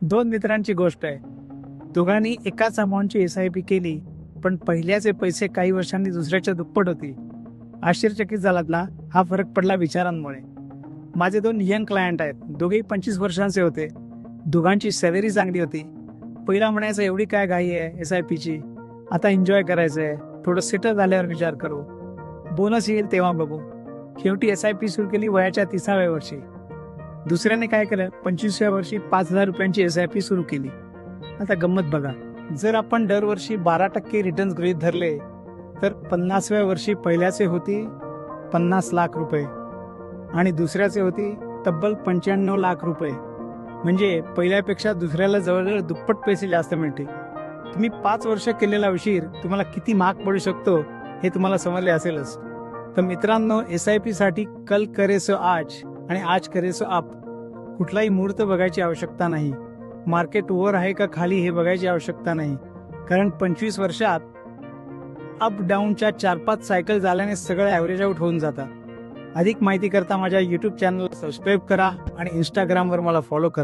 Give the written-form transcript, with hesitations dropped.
दोन मित्रांची गोष्ट आहे. दोघांनी एकाच अमाऊंटची एस-आय-पी केली, पण पहिल्याचे पैसे काही वर्षांनी दुसऱ्याच्या दुप्पट होती. आश्चर्यचकित झालात ना? हा फरक पडला विचारांमुळे. माझे दोन यंग क्लायंट आहेत. दोघेही 25 वर्षांचे होते. दोघांची सॅलरी चांगली होती. पहिला म्हणायचा, एवढी काय घाई आहे एस-आय-पीची, आता एन्जॉय करायचंय, थोडं सेटल झाल्यावर विचार करू, बोनस येईल तेव्हा बघू. शेवटी एस-आय-पी सुरू केली वयाच्या 30व्या वर्षी. दुसऱ्याने काय केलं, 25व्या वर्षी 5,000 रुपयांची एस-आय-पी सुरू केली. आता गंमत बघा, जर आपण दरवर्षी 12% रिटर्न्स गृहीत धरले तर 50व्या वर्षी पहिल्याचे होती 50 लाख रुपये आणि दुसऱ्याचे होती तब्बल 95 लाख रुपये. म्हणजे पहिल्यापेक्षा दुसऱ्याला जवळजवळ दुप्पट पैसे जास्त मिळते. तुम्ही 5 वर्ष केलेला उशीर तुम्हाला किती महाग पडू शकतो हे तुम्हाला समजले असेलच. तर मित्रांनो, एस-आय-पी साठी कल करे सो आज आणि आज करे सो अब. कुठलाही मुहूर्त बघायची आवश्यकता नाही. मार्केट वर आहे का खाली हे बघायची आवश्यकता नाही. कारण 25 वर्षात अप डाऊनच्या 4-5 सायकल झाल्याने सगळं ॲव्हरेज आउट होऊन जातात. अधिक माहिती करता माझ्या YouTube चॅनलला सबस्क्राईब करा आणि इंस्टाग्रामवर मला फॉलो करा.